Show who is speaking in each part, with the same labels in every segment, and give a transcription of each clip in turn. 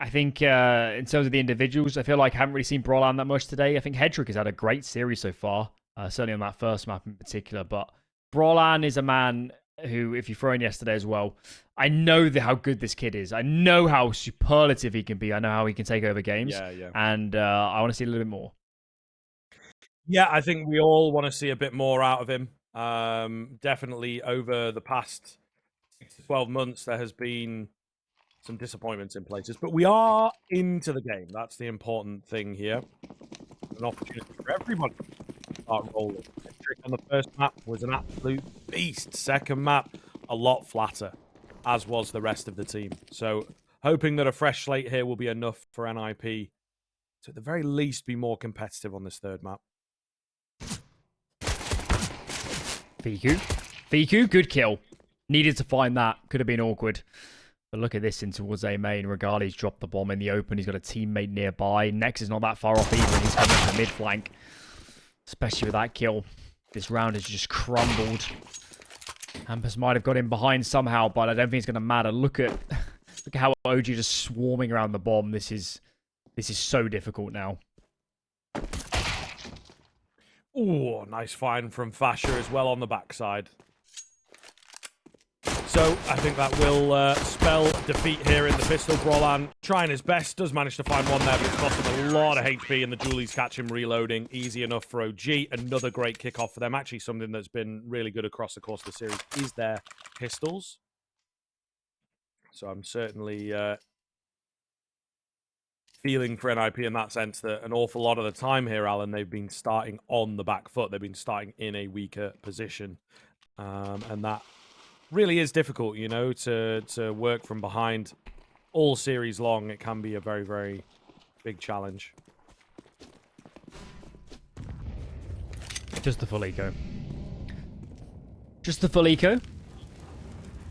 Speaker 1: I think in terms of the individuals, I feel like I haven't really seen Brawlan that much today. I think Hedrick has had a great series so far, certainly on that first map in particular. But Brawlan is a man who, if you throw in yesterday as well, I know how good this kid is. I know how superlative he can be. I know how he can take over games.
Speaker 2: Yeah.
Speaker 1: And I want to see a little bit more.
Speaker 2: Yeah, I think we all want to see a bit more out of him. Definitely over the past 6 to 12 months, there has been some disappointments in places, but we are into the game. That's the important thing here. An opportunity for everybody to start rolling. Trick on the first map was an absolute beast. Second map, a lot flatter, as was the rest of the team. So hoping that a fresh slate here will be enough for NiP to at the very least be more competitive on this third map.
Speaker 1: Fiku, good kill. Needed to find that. Could have been awkward. But look at this in towards A main. Regali's dropped the bomb in the open. He's got a teammate nearby. Nex is not that far off either. And he's coming to the mid flank. Especially with that kill. This round has just crumbled. Hampus might have got in behind somehow, but I don't think it's going to matter. Look at how OG just swarming around the bomb. This is so difficult now.
Speaker 2: Oh, nice find from Fasher as well on the backside. So I think that will spell defeat here in the pistol. Brawlan trying his best, does manage to find one there, but it's cost him a lot of HP, and the dualies catch him reloading. Easy enough for OG. Another great kickoff for them. Actually, something that's been really good across the course of the series is their pistols. So I'm certainly feeling for NiP in that sense that an awful lot of the time here, Alan, they've been starting on the back foot. They've been starting in a weaker position. And that really is difficult, you know, to work from behind all series long. It can be a very, very big challenge.
Speaker 1: Just the full eco. Just the full eco.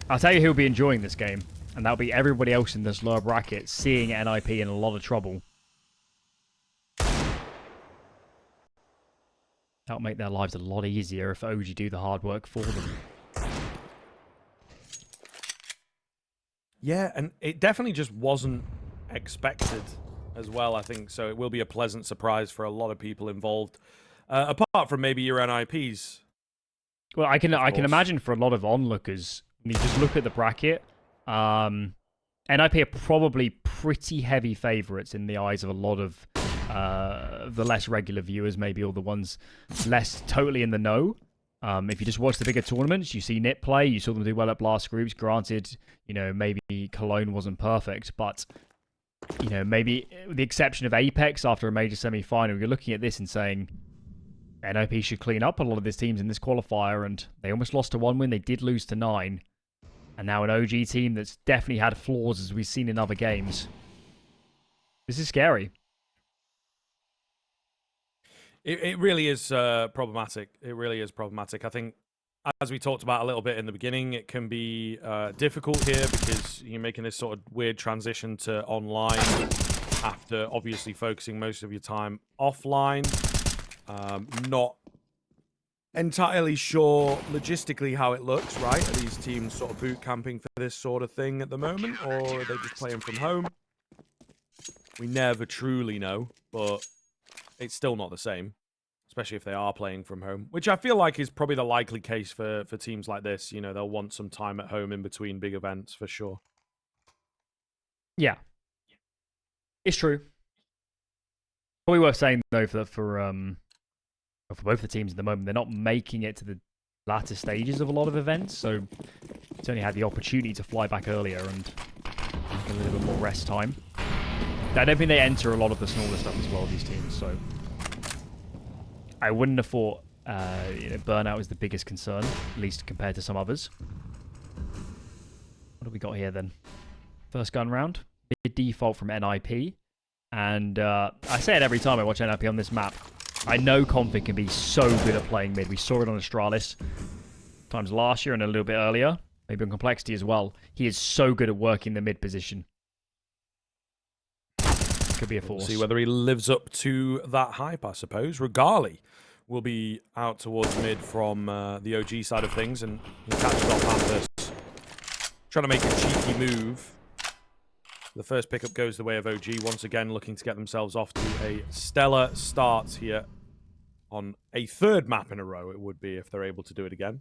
Speaker 1: I'll tell you who'll be enjoying this game, and that'll be everybody else in this lower bracket seeing NiP in a lot of trouble. That'll make their lives a lot easier if OG do the hard work for them.
Speaker 2: Yeah, and it definitely just wasn't expected as well, I think. So it will be a pleasant surprise for a lot of people involved. Apart from maybe your NiPs.
Speaker 1: Well, I can imagine for a lot of onlookers, when you just look at the bracket, NiP are probably pretty heavy favourites in the eyes of a lot of the less regular viewers, maybe, or the ones less totally in the know. If you just watch the bigger tournaments, you see NiP play, you saw them do well at Blast Groups. Granted, you know, maybe Cologne wasn't perfect, but, you know, maybe with the exception of Apex after a major semi-final, you're looking at this and saying NiP should clean up a lot of these teams in this qualifier, and they almost lost to 1 win. They did lose to 9. And now an OG team that's definitely had flaws, as we've seen in other games. This is scary.
Speaker 2: It really is problematic. It really is problematic. I think, as we talked about a little bit in the beginning, it can be difficult here because you're making this sort of weird transition to online after obviously focusing most of your time offline. Not entirely sure logistically how it looks, right? Are these teams sort of boot camping for this sort of thing at the moment, or are they just playing from home? We never truly know, but it's still not the same, especially if they are playing from home, which I feel like is probably the likely case for teams like this. You know, they'll want some time at home in between big events for sure.
Speaker 1: Yeah. It's true. Probably worth saying, though, for both the teams at the moment, they're not making it to the latter stages of a lot of events, so it's only had the opportunity to fly back earlier and get a little bit more rest time. I don't think they enter a lot of the smaller stuff as well, these teams, so I wouldn't have thought burnout is the biggest concern, at least compared to some others. What have we got here, then? First gun round. Mid default from NiP. And I say it every time I watch NiP on this map. I know Config can be so good at playing mid. We saw it on Astralis times last year and a little bit earlier. Maybe on Complexity as well. He is so good at working the mid position. Could be a force.
Speaker 2: We'll see whether he lives up to that hype, I suppose. Regali will be out towards mid from the OG side of things, and he catches off Hampus. Trying to make a cheeky move. The first pickup goes the way of OG, once again looking to get themselves off to a stellar start here on a third map in a row, it would be, if they're able to do it again.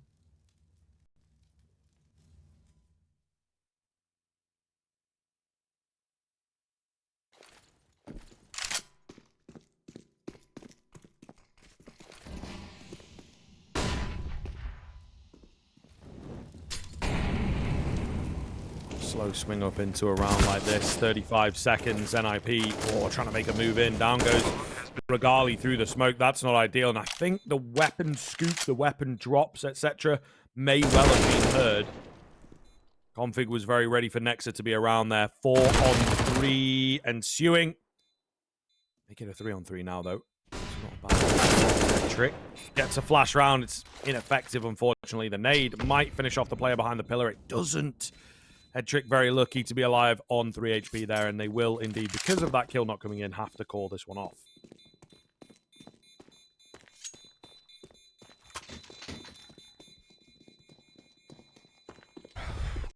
Speaker 2: Slow swing up into a round like this. 35 seconds. NiP trying to make a move in. Down goes Regali through the smoke. That's not ideal. And I think the weapon scoop, the weapon drops, etc. may well have been heard. Config was very ready for Nexa to be around there. 4-on-3 ensuing. Make it a 3-on-3 now, though. It's not a bad trick. Gets a flash round. It's ineffective, unfortunately. The nade might finish off the player behind the pillar. It doesn't. Head trick very lucky to be alive on 3 HP there, and they will indeed, because of that kill not coming in, have to call this one off.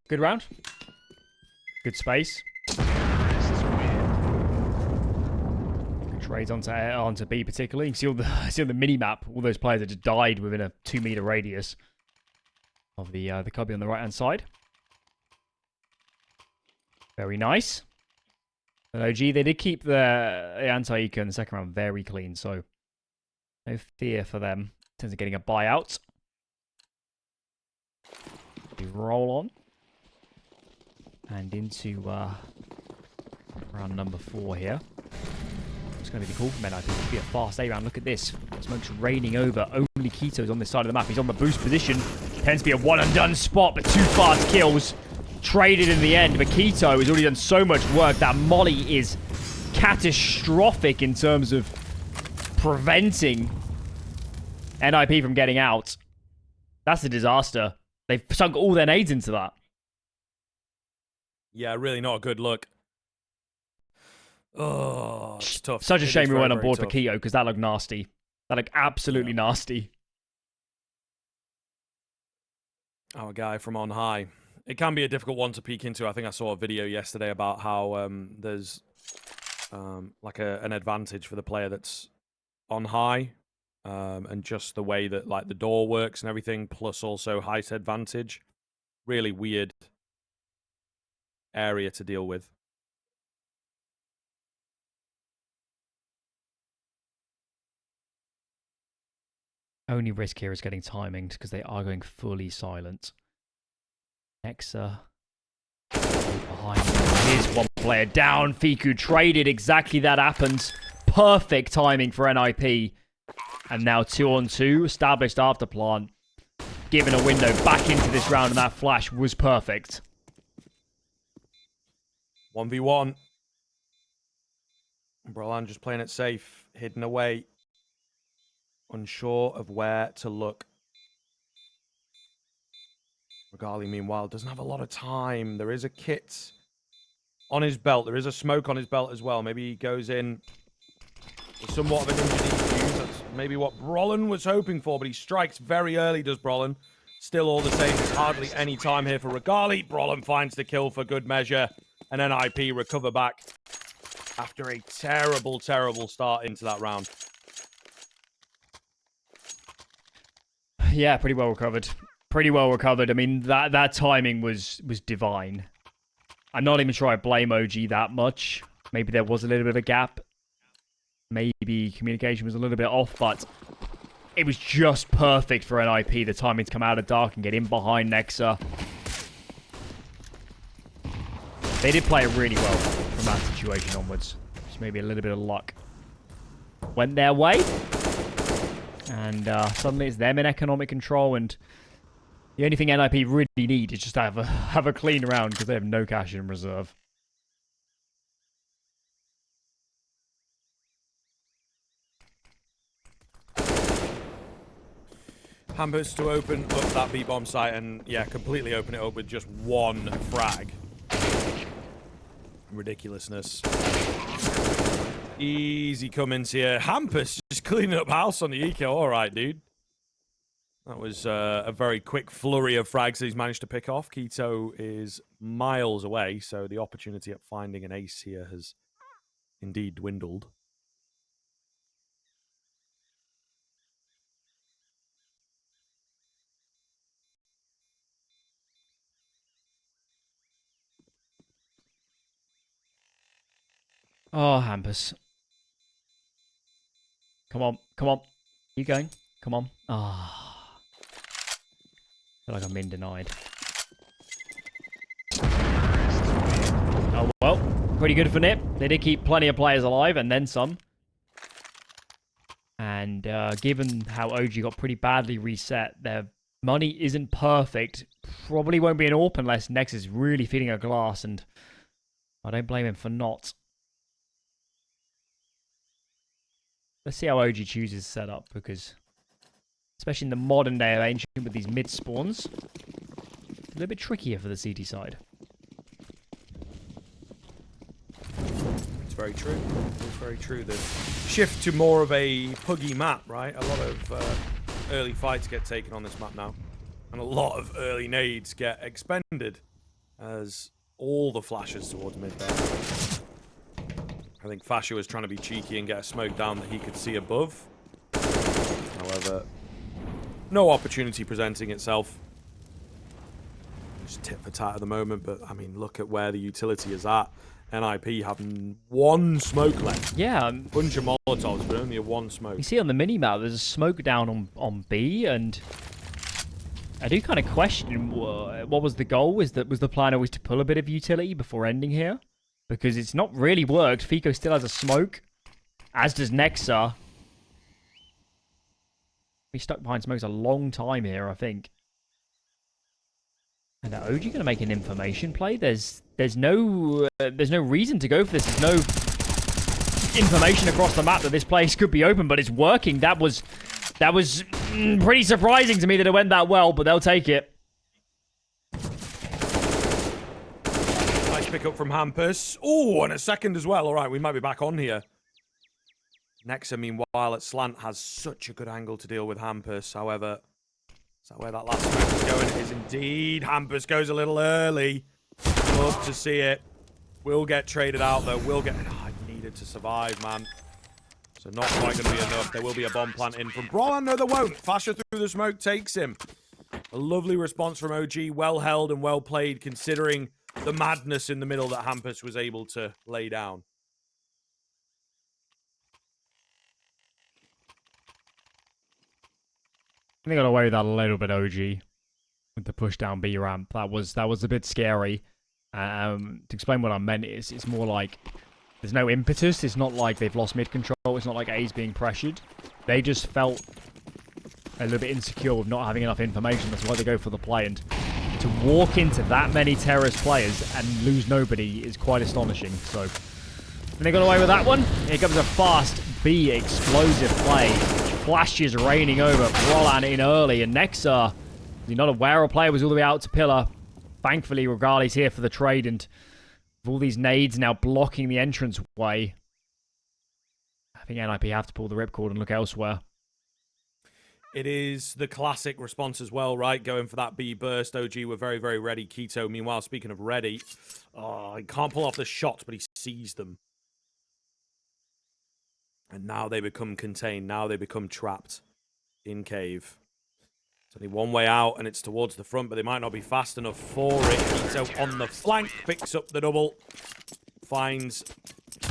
Speaker 1: Good round. Good space. Good trades onto B particularly. You can see on the mini map all those players that just died within a 2-meter radius of the cubby on the right hand side. Very nice. But OG, they did keep the anti-eco in the second round very clean, so no fear for them in terms of getting a buyout. We roll on. And into round number 4 here. It's going to be cool for NiP. It could be a fast A round. Look at this. Smoke's raining over. Only Kito's on this side of the map. He's on the boost position. Tends to be a one-and-done spot, but 2 fast kills. Traded in the end, but Kito has already done so much work. That molly is catastrophic in terms of preventing NiP from getting out. That's a disaster. They've sunk all their nades into that.
Speaker 2: Yeah, really not a good look. Oh, it's tough.
Speaker 1: Such a shame we weren't on board
Speaker 2: tough.
Speaker 1: for Kito, because that looked nasty. That looked absolutely nasty.
Speaker 2: Our guy from on high. It can be a difficult one to peek into. I think I saw a video yesterday about how there's like an advantage for the player that's on high, and just the way that like the door works and everything, plus also height advantage. Really weird area to deal with.
Speaker 1: Only risk here is getting timings because they are going fully silent. Nexa behind. Here's one player down. Fiku traded. Exactly that happens. Perfect timing for NiP. And now 2-on-2. Established after plant. Given a window back into this round, and that flash was perfect.
Speaker 2: 1v1. Brolan just playing it safe. Hidden away. Unsure of where to look. Regali, meanwhile, doesn't have a lot of time. There is a kit on his belt. There is a smoke on his belt as well. Maybe he goes in with somewhat of an injury defuse. That's maybe what Brolan was hoping for, but he strikes very early, does Brolan. Still all the same. There's hardly any time here for Regali. Brolan finds the kill for good measure. And NiP recover back after a terrible, terrible start into that round.
Speaker 1: Yeah, pretty well recovered. Pretty well recovered. I mean, that timing was divine. I'm not even sure I blame OG that much. Maybe there was a little bit of a gap. Maybe communication was a little bit off, but it was just perfect for NiP. The timing to come out of dark and get in behind Nexa. They did play it really well from that situation onwards. Just maybe a little bit of luck went their way. And suddenly it's them in economic control, and the only thing NiP really need is just to have a clean round because they have no cash in reserve.
Speaker 2: Hampus to open up that B-bomb site and, yeah, completely open it up with just one frag. Ridiculousness. Easy come-ins here. Hampus just cleaning up house on the eco. All right, dude. That was a very quick flurry of frags that he's managed to pick off. Keto is miles away, so the opportunity at finding an ace here has indeed dwindled.
Speaker 1: Oh, Hampus. Come on, come on. Keep going. Come on. Ah. I feel like I'm being denied. Oh, well. Pretty good for NiP. They did keep plenty of players alive, and then some. And given how OG got pretty badly reset, their money isn't perfect. Probably won't be an AWP unless Nex is really feeding a glass, and I don't blame him for not. Let's see how OG chooses setup, because especially in the modern day of Ancient with these mid spawns, a little bit trickier for the CT side.
Speaker 2: It's very true. It's very true. The shift to more of a puggy map, right? A lot of early fights get taken on this map now, and a lot of early nades get expended as all the flashes towards mid there. I think Fasher was trying to be cheeky and get a smoke down that he could see above. However, no opportunity presenting itself. Just tit for tat at the moment, but I mean, look at where the utility is at. NiP having one smoke left.
Speaker 1: Yeah.
Speaker 2: Bunch of Molotovs, but only a one smoke.
Speaker 1: You see on the mini-map, there's a smoke down on B, and I do kind of question what was the goal? Was the plan always to pull a bit of utility before ending here? Because it's not really worked. Fico still has a smoke, as does Nexa. He stuck behind smokes a long time here, I think. And are OG going to make an information play? There's no reason to go for this. There's no information across the map that this place could be open, but it's working. That was pretty surprising to me that it went that well, but they'll take it.
Speaker 2: Nice pick up from Hampus. Oh, and a second as well. All right, we might be back on here. Nexa, meanwhile, at slant has such a good angle to deal with Hampus. However, is that where that last smoke is going? It is indeed. Hampus goes a little early. Love to see it. Will get traded out, though. Will get... Oh, I needed to survive, man. So not quite going to be enough. There will be a bomb plant in from Brawl. No, there won't. Fasher through the smoke takes him. A lovely response from OG. Well held and well played, considering the madness in the middle that Hampus was able to lay down.
Speaker 1: I think I got away with that a little bit, OG, with the push down B ramp. That was a bit scary. To explain what I meant, it's more like there's no impetus. It's not like they've lost mid control. It's not like A's being pressured. They just felt a little bit insecure with not having enough information. That's why they go for the play. And to walk into that many terrorist players and lose nobody is quite astonishing. So they got away with that one. Here comes a fast B explosive play. Flashes raining over. Roland in early, and Nexa, you're not aware a player was all the way out to pillar. Thankfully, Regali's here for the trade, and with all these nades now blocking the entrance way, I think NiP have to pull the ripcord and look elsewhere.
Speaker 2: It is the classic response as well, right? Going for that B burst. OG were very, very ready. Keto, meanwhile, speaking of ready, oh, he can't pull off the shots, but he sees them. And now they become contained. Now they become trapped in cave. It's only one way out, and it's towards the front, but they might not be fast enough for it. Keto on the flank, picks up the double. Finds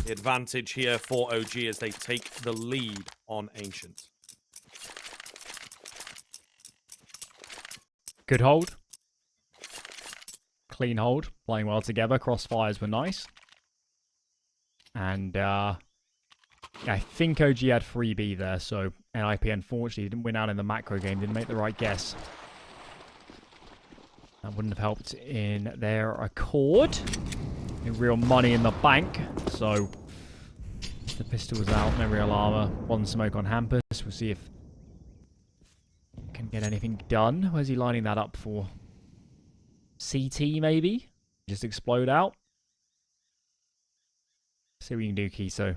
Speaker 2: the advantage here for OG as they take the lead on Ancient.
Speaker 1: Good hold. Clean hold. Playing well together. Crossfires were nice. And I think OG had 3B there, so NiP unfortunately didn't win out in the macro game, didn't make the right guess. That wouldn't have helped in their accord. No real money in the bank, so the pistol was out, no real armor. One smoke on Hampus. We'll see if can get anything done. Where's he lining that up for? CT maybe? Just explode out. See what you can do, Kiso.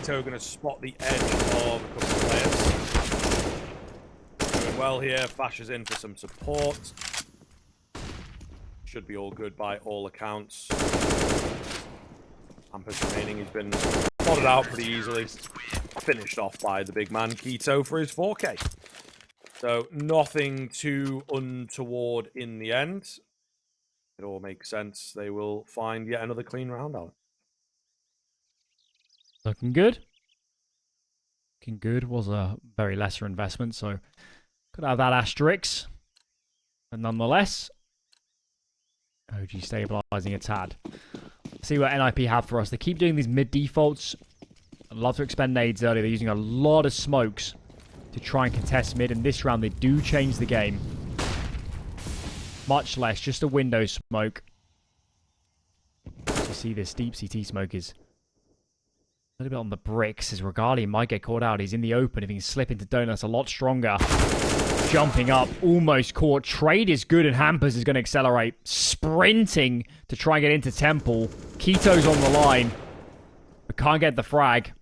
Speaker 2: Keto going to spot the edge of a couple of players. Doing well here. Fasher's in for some support. Should be all good by all accounts. Hampus remaining. He's been spotted out pretty easily. Finished off by the big man Keto for his 4K. So nothing too untoward in the end. It all makes sense. They will find yet another clean round out.
Speaker 1: Looking good. Looking good. Was a very lesser investment, so could have that asterisk. But nonetheless, OG stabilizing a tad. See what NiP have for us. They keep doing these mid defaults. I'd love to expend nades early. They're using a lot of smokes to try and contest mid. And this round, they do change the game. Much less, just a window smoke. You see this deep CT smoke is a little bit on the bricks as Regali might get caught out. He's in the open. If he can slip into Donuts a lot stronger. Jumping up, almost caught. Trade is good and Hampers is going to accelerate. Sprinting to try and get into Temple. Keto's on the line. But can't get the frag.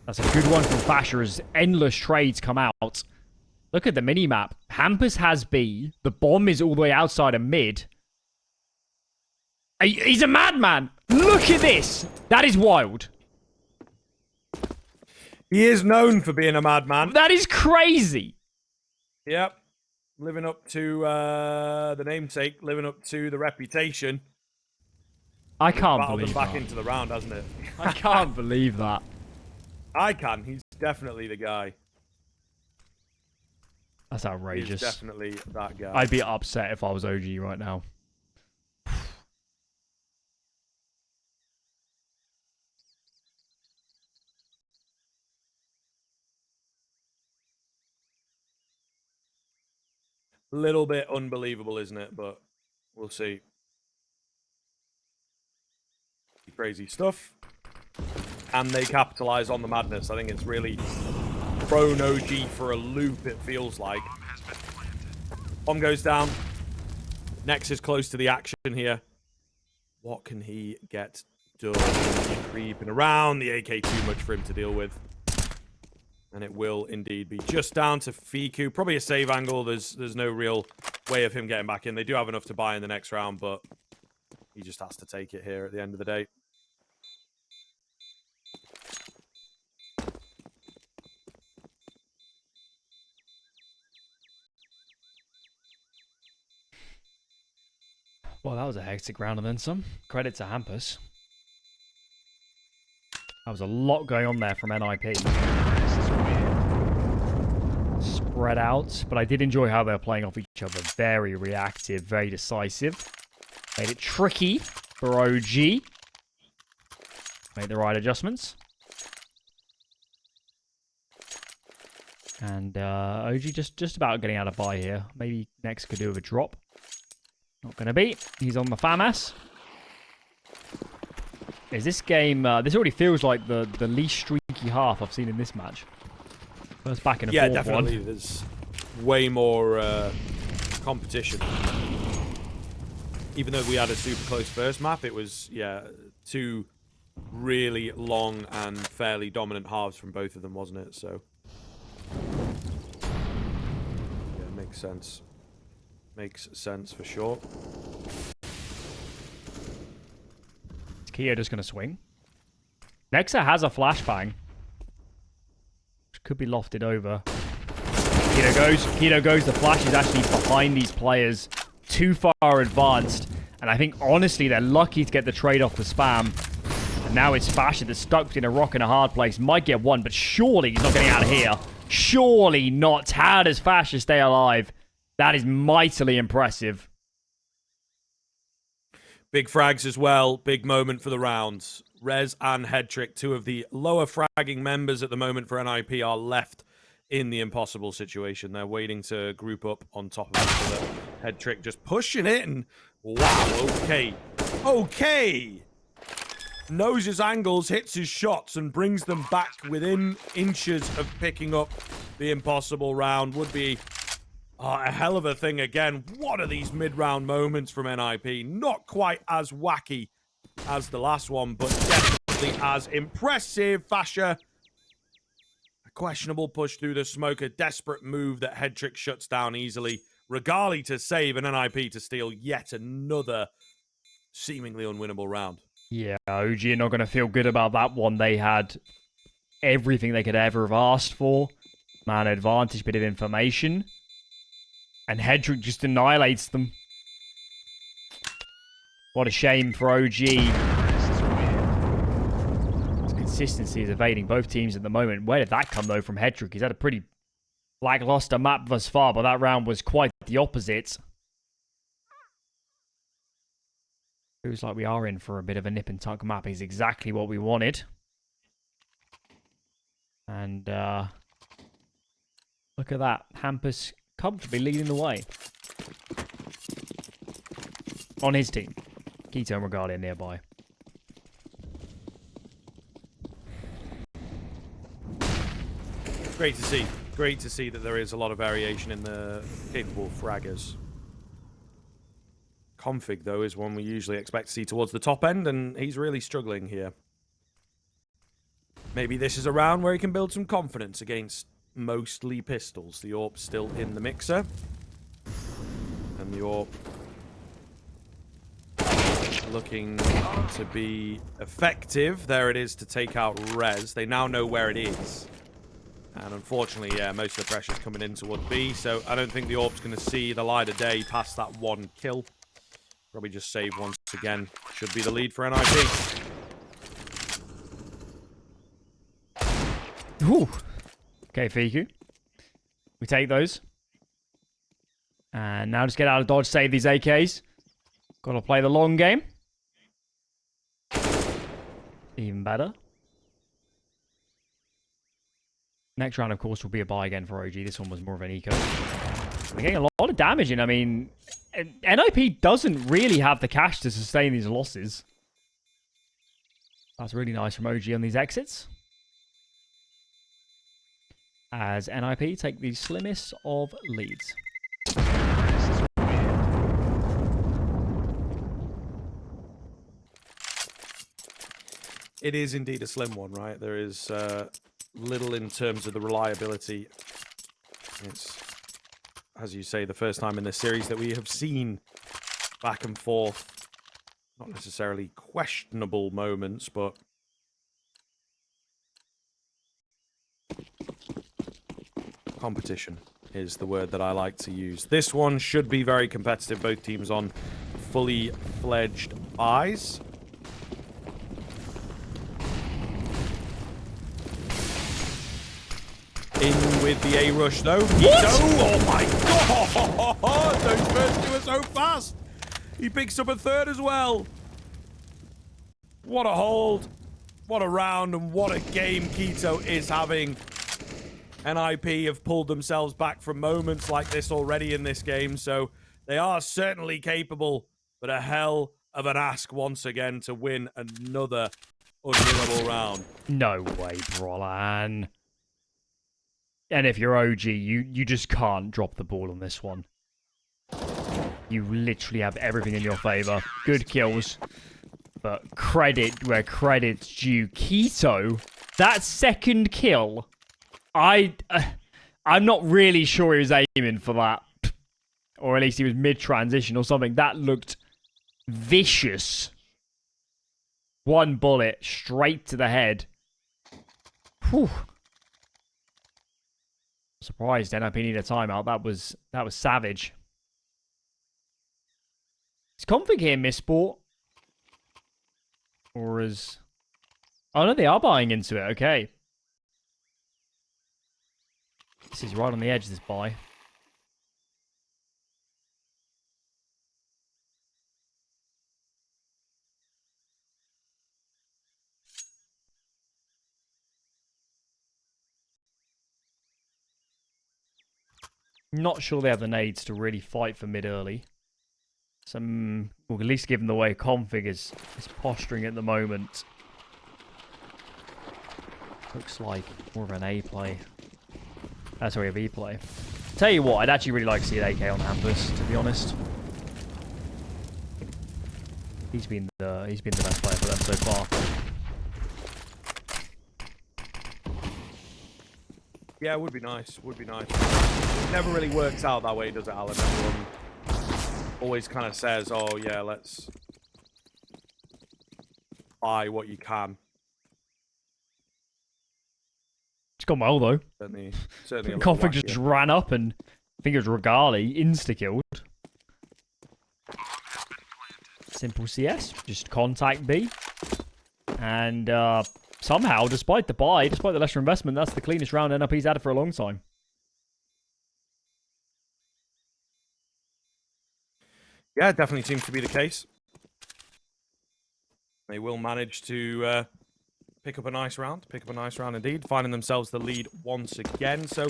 Speaker 1: That's a good one from Fasher as endless trades come out. Look at the minimap. Hampers has B. The bomb is all the way outside of mid. He's a madman. Look at this. That is wild.
Speaker 2: He is known for being a madman.
Speaker 1: That is crazy.
Speaker 2: Yep. Living up to the namesake, living up to the reputation.
Speaker 1: I can't
Speaker 2: Battled
Speaker 1: believe
Speaker 2: them back
Speaker 1: that.
Speaker 2: into the round, hasn't it?
Speaker 1: I can't believe that.
Speaker 2: I can. He's definitely the guy.
Speaker 1: That's outrageous.
Speaker 2: He's definitely that guy.
Speaker 1: I'd be upset if I was OG right now.
Speaker 2: Little bit unbelievable, isn't it? But we'll see. Crazy stuff. And they capitalize on the madness. I think it's really thrown OG for a loop, it feels like. Bomb goes down. Nex is close to the action here. What can he get done? Creeping around. The AK too much for him to deal with. And it will indeed be just down to Fiku. Probably a save angle. There's no real way of him getting back in. They do have enough to buy in the next round, but he just has to take it here at the end of the day.
Speaker 1: Well, that was a hectic round and then some. Credit to Hampus. That was a lot going on there from NiP. Spread out, but I did enjoy how they were playing off each other. Very reactive, very decisive. Made it tricky for OG. Made the right adjustments. And OG just about getting out of buy here. Maybe Nex could do with a drop. Not going to be. He's on the FAMAS. Is this game... this already feels like the least streaky half I've seen in this match. First back in a 4-1.
Speaker 2: Yeah, definitely. There's way more competition. Even though we had a super close first map, it was, yeah, two really long and fairly dominant halves from both of them, wasn't it? So, yeah, makes sense. Makes sense for sure.
Speaker 1: Is Kia just going to swing? Nexa has a flashbang. Which could be lofted over. Keto goes. The flash is actually behind these players. Too far advanced. And I think, honestly, they're lucky to get the trade off the spam. And now it's Fasher that's stuck between a rock and a hard place. Might get one, but surely he's not getting out of here. Surely not. How does Fasher stay alive? That is mightily impressive.
Speaker 2: Big frags as well. Big moment for the rounds. Rez and Headtrick, two of the lower fragging members at the moment for NiP, are left in the impossible situation. They're waiting to group up on top of each other. Headtrick just pushing it, and wow, okay. Okay! Knows his angles, hits his shots, and brings them back within inches of picking up the impossible round. Would be a hell of a thing again. What are these mid-round moments from NiP? Not quite as wacky as the last one, but definitely as impressive. Fasher Questionable push through the smoke. A desperate move that Headtrick shuts down easily. Regali to save and NiP to steal yet another seemingly unwinnable round.
Speaker 1: Yeah, OG are not going to feel good about that one. They had everything they could ever have asked for. Man advantage, bit of information. And Headtrick just annihilates them. What a shame for OG. His consistency is evading both teams at the moment. Where did that come, though, from Headtrick? He's had a pretty lackluster map thus far, but that round was quite the opposite. Feels like we are in for a bit of a nip and tuck map. Is exactly what we wanted. And look at that. Hampus comfortably leading the way. On his team. Keto and Regalia nearby.
Speaker 2: Great to see. Great to see that there is a lot of variation in the capable fraggers. Config, though, is one we usually expect to see towards the top end, and he's really struggling here. Maybe this is a round where he can build some confidence against mostly pistols. The AWP's still in the mixer. And the AWP looking to be effective. There it is to take out Rez. They now know where it is. And unfortunately, yeah, most of the pressure's coming in toward B, so I don't think the AWP's going to see the light of day past that one kill. Probably just save once again. Should be the lead for NiP.
Speaker 1: Ooh. Okay, Fiku. We take those. And now just get out of dodge, save these AKs. Gotta play the long game. Even better. Next round, of course, will be a buy again for OG. This one was more of an eco. We're getting a lot of damage in. I mean, NiP doesn't really have the cash to sustain these losses. That's really nice from OG on these exits. As NiP take the slimmest of leads.
Speaker 2: It is indeed a slim one, right? There is little in terms of the reliability. It's, as you say, the first time in this series that we have seen back and forth. Not necessarily questionable moments, but competition is the word that I like to use. This one should be very competitive. Both teams on fully fledged eyes. In with the A rush though.
Speaker 1: What?
Speaker 2: Oh my god! Those first two are so fast. He picks up a third as well. What a hold. What a round and what a game Keto is having. NiP have pulled themselves back from moments like this already in this game, so they are certainly capable, but a hell of an ask once again to win another unwinnable round.
Speaker 1: No way, Brolan. And if you're OG, you just can't drop the ball on this one. You literally have everything in your favor. Good kills. But credit where credit's due. Keto, that second kill, I'm not really sure he was aiming for that. Or at least he was mid-transition or something. That looked vicious. One bullet straight to the head. Whew. Surprised NiP needed a timeout. That was savage. Is Config here missport? Or is... Oh no, they are buying into it. Okay. This is right on the edge, this buy. Not sure they have the nades to really fight for mid early. We'll at least give them the way Config is posturing at the moment. Looks like more of an A play. Sorry, a B play. Tell you what, I'd actually really like to see an AK on Hampus, to be honest. He's been the best player for them so far.
Speaker 2: Yeah, it would be nice. Would be nice. It never really works out that way, does it, Alan? Everyone always kind of says, "Oh yeah, let's buy what you can."
Speaker 1: It's gone well though.
Speaker 2: Certainly a little
Speaker 1: Config
Speaker 2: wacky.
Speaker 1: just ran up and I think it was Regali insta-killed. Simple CS, just contact B. And somehow, despite the buy, despite the lesser investment, that's the cleanest round NiP's had for a long time.
Speaker 2: Yeah, it definitely seems to be the case. They will manage to pick up a nice round indeed, finding themselves the lead once again. So,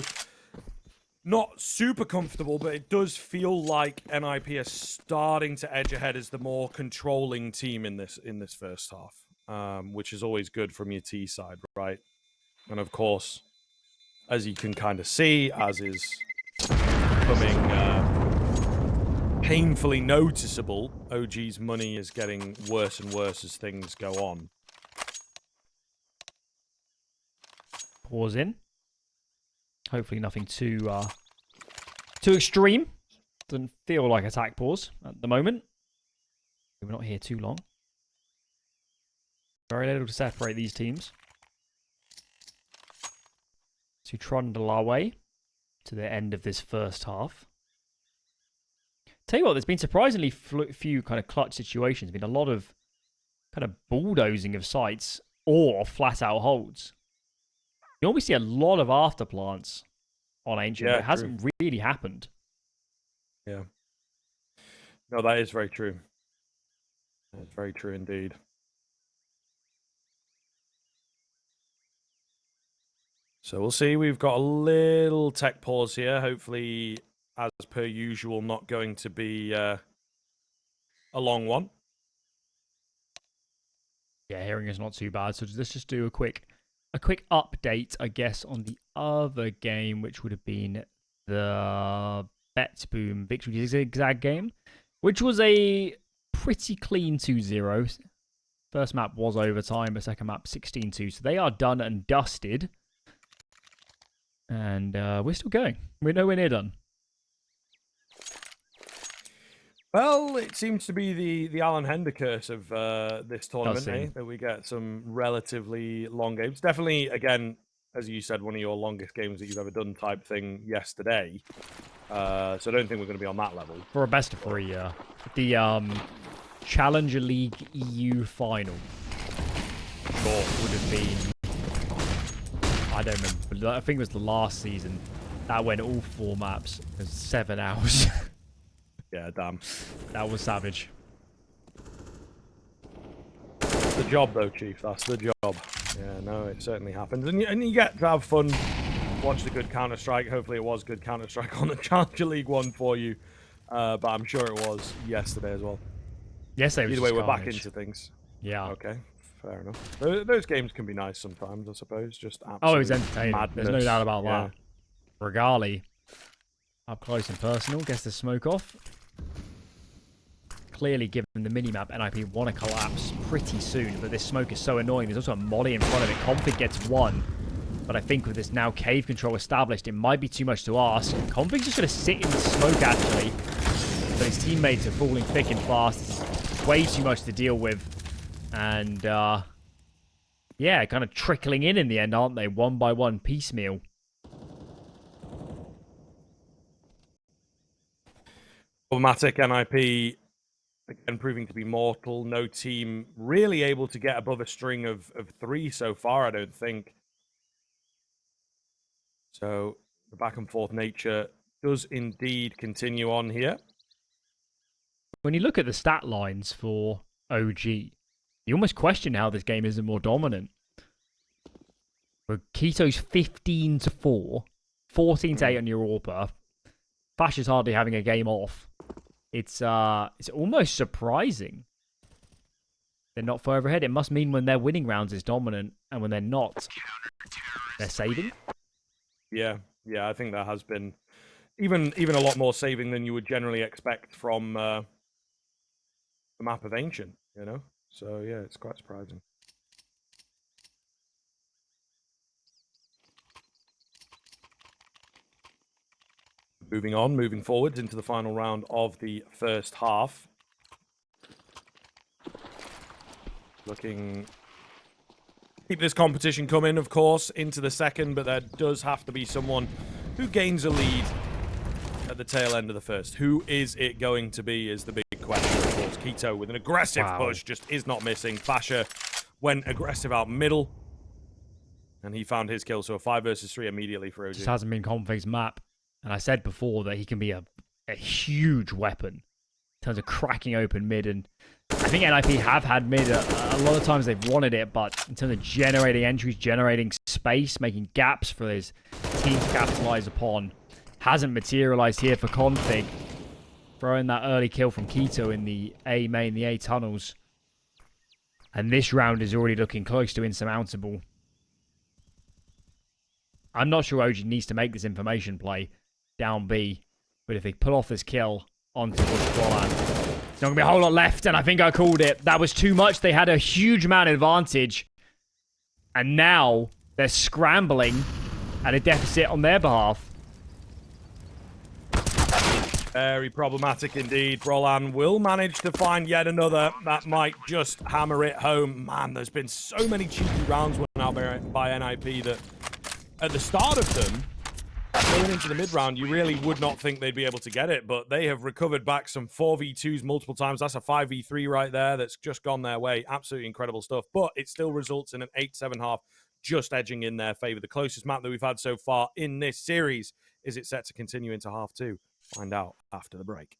Speaker 2: not super comfortable, but it does feel like NiP are starting to edge ahead as the more controlling team in this first half, which is always good from your T side, right? And of course, as you can kind of see, as is becoming painfully noticeable, OG's money is getting worse and worse as things go on.
Speaker 1: Pause in. Hopefully nothing too extreme. Doesn't feel like attack pause at the moment. We're not here too long. Very little to separate these teams. To trundle our way to the end of this first half. Tell you what, there's been surprisingly few kind of clutch situations. There's been a lot of kind of bulldozing of sites or flat out holds. You always see a lot of afterplants on Ancient, but it hasn't really happened.
Speaker 2: Yeah. No, that is very true. That's very true indeed. So we'll see. We've got a little tech pause here. Hopefully, as per usual, not going to be a long one.
Speaker 1: Yeah, hearing is not too bad. So let's just do a quick update, I guess, on the other game, which would have been the Bet Boom Victory Zigzag game, which was a pretty clean 2-0. First map was overtime, but second map 16-2. So they are done and dusted. And we're still going. We're nowhere near done.
Speaker 2: Well, it seems to be the Alan Hender curse of this tournament, eh? That we get some relatively long games. Definitely, again, as you said, one of your longest games that you've ever done type thing yesterday. So I don't think we're going to be on that level.
Speaker 1: For a best of 3, yeah. The Challenger League EU final. Sure. Would have been... I don't remember. I think it was the last season. That went all 4 maps. It was 7 hours.
Speaker 2: Yeah, damn.
Speaker 1: That was savage.
Speaker 2: That's the job, though, Chief. That's the job. Yeah, no, it certainly happens. And you get to have fun, watch the good Counter-Strike. Hopefully it was good Counter-Strike on the Challenger League one for you. But I'm sure it was yesterday as well.
Speaker 1: Yesterday was
Speaker 2: Either way, we're
Speaker 1: carnage.
Speaker 2: back into things.
Speaker 1: Yeah.
Speaker 2: Okay, fair enough. Those games can be nice sometimes, I suppose. Just absolute
Speaker 1: Oh, it was entertaining.
Speaker 2: madness.
Speaker 1: There's no doubt about that. Regali, up close and personal, gets the smoke off. Clearly, given the minimap, NiP want to collapse pretty soon, but this smoke is so annoying. There's also a molly in front of it. Config gets one, but I think with this now cave control established, it might be too much to ask. Config's just going to sit in the smoke, actually, but his teammates are falling thick and fast. It's way too much to deal with, and yeah, kind of trickling in the end, aren't they? One by one, piecemeal.
Speaker 2: Problematic NiP, again, proving to be mortal. No team really able to get above a string of 3 so far, I don't think. So the back and forth nature does indeed continue on here.
Speaker 1: When you look at the stat lines for OG, you almost question how this game isn't more dominant. But Keto's 15-4, 14-8 on Europa. Fash is hardly having a game off. It's almost surprising they're not further ahead. It must mean when they're winning rounds is dominant, and when they're not, they're saving.
Speaker 2: Yeah, I think that has been even a lot more saving than you would generally expect from the map of Ancient, you know? So yeah, it's quite surprising. Moving forwards into the final round of the first half. Looking keep this competition coming, of course, into the second, but there does have to be someone who gains a lead at the tail end of the first. Who is it going to be is the big question, of course. Keto with an aggressive push just is not missing. Basher went aggressive out middle, and he found his kill. So a 5 versus 3 immediately for OG.
Speaker 1: Just hasn't been Config's map. And I said before that he can be a huge weapon in terms of cracking open mid. And I think NiP have had mid. A lot of times they've wanted it, but in terms of generating entries, generating space, making gaps for his team to capitalize upon, hasn't materialized here for Config. Throwing that early kill from Keto in the A main, the A tunnels. And this round is already looking close to insurmountable. I'm not sure OG needs to make this information play down B, but if they pull off this kill onto Bushqualan, there's not going to be a whole lot left, and I think I called it. That was too much. They had a huge man advantage, and now they're scrambling at a deficit on their behalf.
Speaker 2: Very problematic indeed. Roland will manage to find yet another. That might just hammer it home. Man, there's been so many cheeky rounds won out by NiP that at the start of them, going into the mid-round, you really would not think they'd be able to get it, but they have recovered back some 4v2s multiple times. That's a 5v3 right there that's just gone their way. Absolutely incredible stuff, but it still results in an 8-7 half, just edging in their favor. The closest map that we've had so far in this series. Is it set to continue into half two? Find out after the break.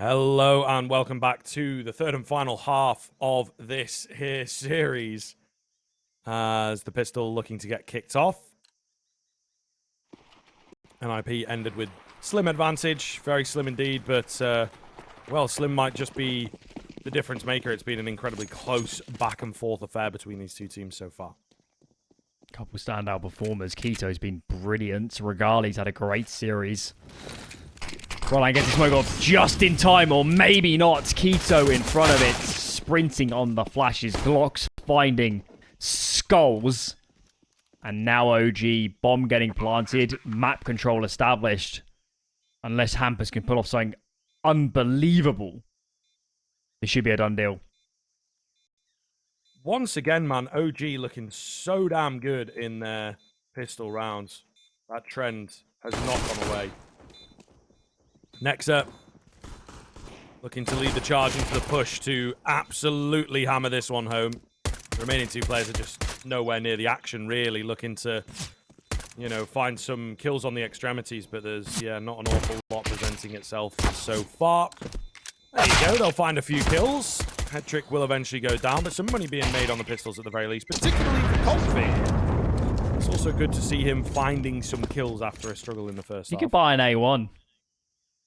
Speaker 2: Hello and welcome back to the third and final half of this here series. As the pistol looking to get kicked off. NiP ended with Slim advantage, very slim indeed, but, well, slim might just be the difference maker. It's been an incredibly close back-and-forth affair between these two teams so far.
Speaker 1: Couple standout performers. Keto's been brilliant. Regali's had a great series. Roland gets his smoke off just in time, or maybe not. Keto in front of it, sprinting on the flashes. Glocks finding skulls. And now OG, bomb getting planted, map control established. Unless Hampus can pull off something unbelievable, this should be a done deal.
Speaker 2: Once again, man, OG looking so damn good in their pistol rounds. That trend has not gone away. Next up, looking to lead the charge into the push to absolutely hammer this one home. The remaining two players are just nowhere near the action, really, looking to, you know, find some kills on the extremities, but there's, yeah, not an awful lot presenting itself so far. There you go, they'll find a few kills. Head trick will eventually go down, but some money being made on the pistols at the very least, particularly for Comfy. It's also good to see him finding some kills after a struggle in the first half.
Speaker 1: He could buy an A1.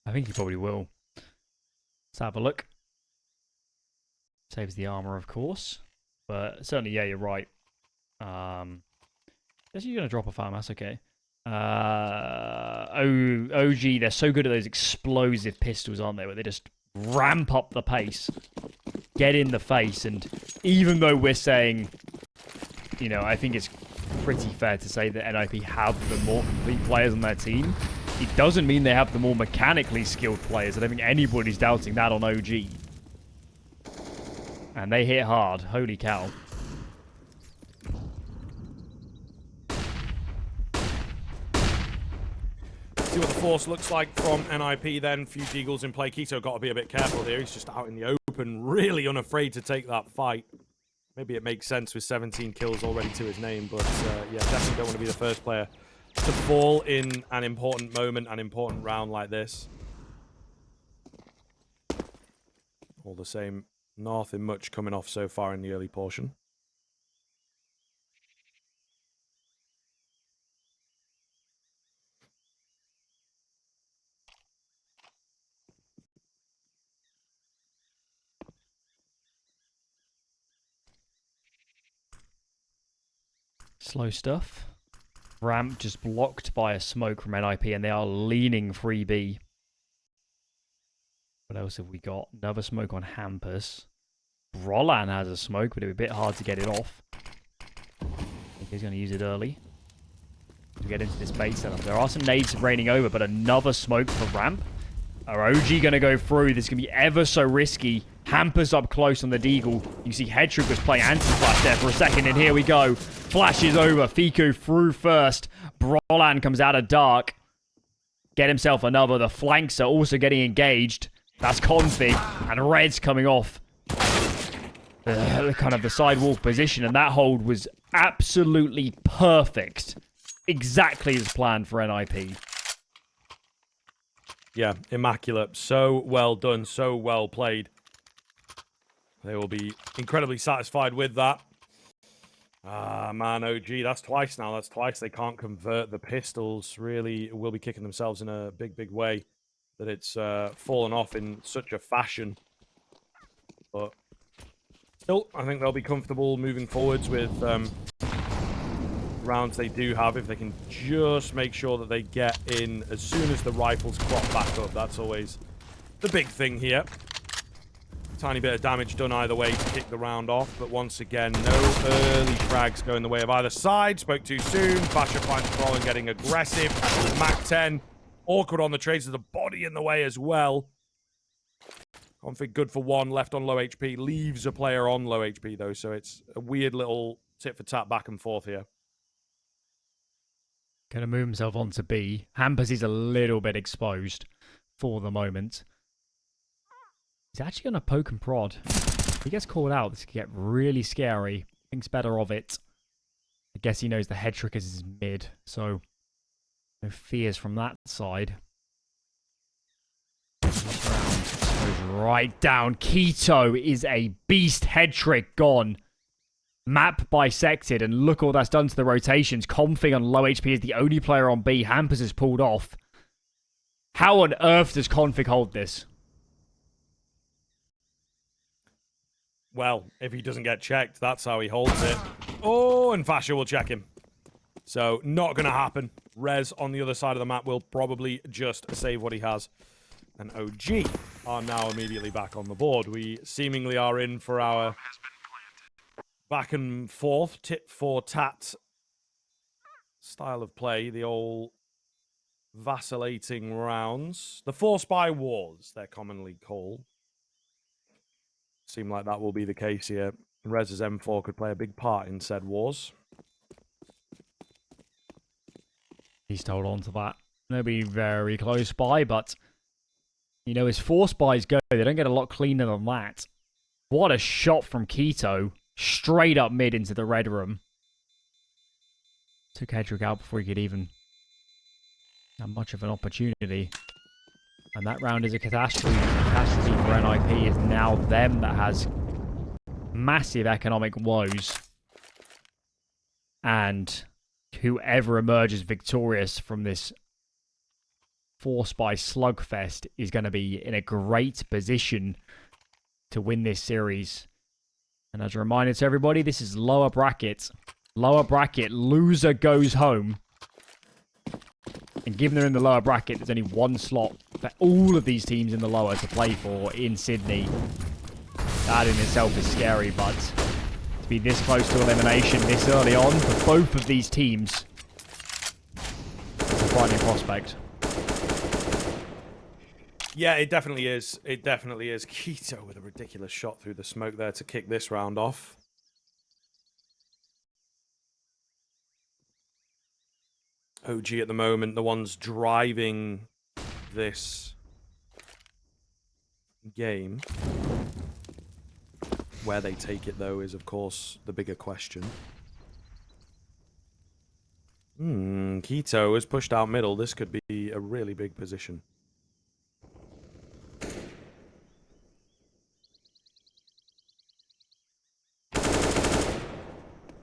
Speaker 1: I think he probably will. Let's have a look. Saves the armor, of course. But certainly, yeah, you're right. Guess you're going to drop a farm. That's okay. OG, they're so good at those explosive pistols, aren't they? Where they just ramp up the pace, get in the face, and even though we're saying, you know, I think it's pretty fair to say that NiP have the more complete players on their team, it doesn't mean they have the more mechanically skilled players. I don't think anybody's doubting that on OG. And they hit hard. Holy cow.
Speaker 2: See what the force looks like from NiP then. Few Deagles in play. Keto got to be a bit careful here. He's just out in the open, really unafraid to take that fight. Maybe it makes sense with 17 kills already to his name, but yeah, definitely don't want to be the first player to fall in an important moment, an important round like this. All the same, nothing much coming off so far in the early portion.
Speaker 1: Slow stuff. Ramp just blocked by a smoke from NiP, and they are leaning 3B. What else have we got? Another smoke on Hampus. Roland has a smoke, but it'll be a bit hard to get it off. I think he's going to use it early to get into this base setup. There are some nades raining over, but another smoke for Ramp. Are OG going to go through? This is going to be ever so risky. Hampus up close on the Deagle. You see Headtrick was playing anti-flash there for a second, and here we go. Flashes over. Fiku through first. Brolan comes out of dark. Get himself another. The flanks are also getting engaged. That's Config. And Red's coming off kind of the sidewalk position, and that hold was absolutely perfect. Exactly as planned for NiP.
Speaker 2: Yeah, immaculate. So well done. So well played. They will be incredibly satisfied with that. Ah, man, OG, that's twice now. That's twice they can't convert the pistols. Really will be kicking themselves in a big, big way that it's fallen off in such a fashion. But still, I think they'll be comfortable moving forwards with rounds they do have, if they can just make sure that they get in as soon as the rifles crop back up. That's always the big thing here. Tiny bit of damage done either way to kick the round off, but once again, no early frags going the way of either side. Spoke too soon. Basher finds Brolin getting aggressive. Mac 10. Awkward on the trades of the body in the way as well. Config good for one, left on low HP. Leaves a player on low HP though, so it's a weird little tit for tat back and forth here.
Speaker 1: Going to move himself on to B. Hampus is a little bit exposed for the moment. He's actually going to poke and prod. If he gets called out, this could get really scary. Thinks better of it. I guess he knows the head trick is his mid, so no fears from that side. This round goes right down. Keto is a beast. Head trick gone. Map bisected, and look all that's done to the rotations. Config on low HP is the only player on B. Hampus is pulled off. How on earth does Config hold this?
Speaker 2: Well, if he doesn't get checked, that's how he holds it. Oh, and Fasher will check him. So, not going to happen. Rez on the other side of the map will probably just save what he has. And OG are now immediately back on the board. We seemingly are in for our back and forth, tit for tat style of play. The old vacillating rounds. The Force by Wars, they're commonly called. Seem like that will be the case here. Rez's M4 could play a big part in said wars.
Speaker 1: He's told on to that. They'll be very close by, but you know, as force buys go, they don't get a lot cleaner than that. What a shot from Keto. Straight up mid into the red room. Took Hedrick out before he could even have much of an opportunity. And that round is a catastrophe. Catastrophe for NiP is now them that has massive economic woes. And whoever emerges victorious from this Force by slugfest is going to be in a great position to win this series. And as a reminder to everybody, this is lower bracket. Lower bracket, loser goes home. And given they're in the lower bracket, there's only one slot for all of these teams in the lower to play for in Sydney. That in itself is scary, but to be this close to elimination this early on for both of these teams, it's a frightening prospect.
Speaker 2: Yeah, it definitely is. It definitely is. Keto with a ridiculous shot through the smoke there to kick this round off. OG at the moment, the ones driving this game. Where they take it, though, is, of course, the bigger question. Keto is pushed out middle. This could be a really big position.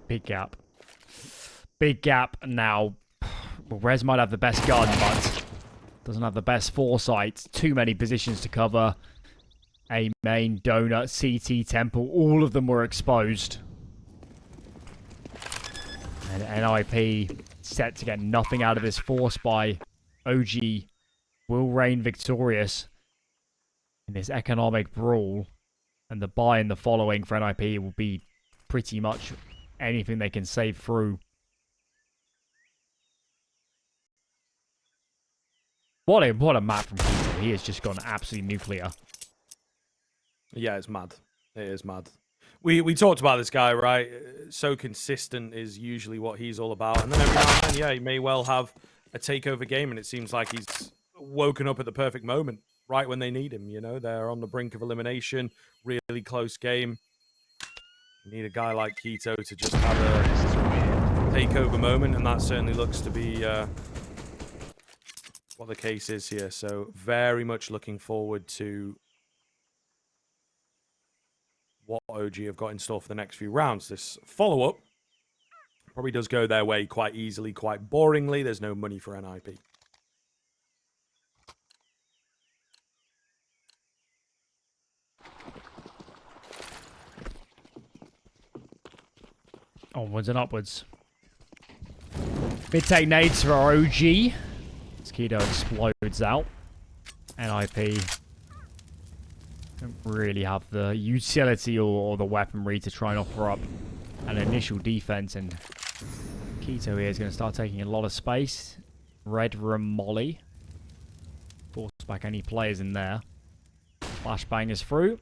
Speaker 1: Big gap. Big gap now. Well, Rez might have the best gun, but doesn't have the best foresight. Too many positions to cover. A main, donut, CT, temple, all of them were exposed. And NiP set to get nothing out of this force by OG will reign victorious in this economic brawl. And the buy and the following for NiP will be pretty much anything they can save through. What a map from Keto. He has just gone absolutely nuclear.
Speaker 2: Yeah, it's mad. It is mad. We talked about this guy, right? So consistent is usually what he's all about. And then every now and then, yeah, he may well have a takeover game, and it seems like he's woken up at the perfect moment, right when they need him, you know? They're on the brink of elimination, really close game. You need a guy like Keto to just have a takeover moment, and that certainly looks to be what the case is here. So very much looking forward to what OG have got in store for the next few rounds. This follow-up probably does go their way quite easily, quite boringly. There's no money for NiP.
Speaker 1: Onwards and upwards. Mid-take nades for our OG. Keto explodes out. NiP don't really have the utility or the weaponry to try and offer up an initial defense, and Keto here is going to start taking a lot of space. Red room molly. Force back any players in there. Flashbang is through.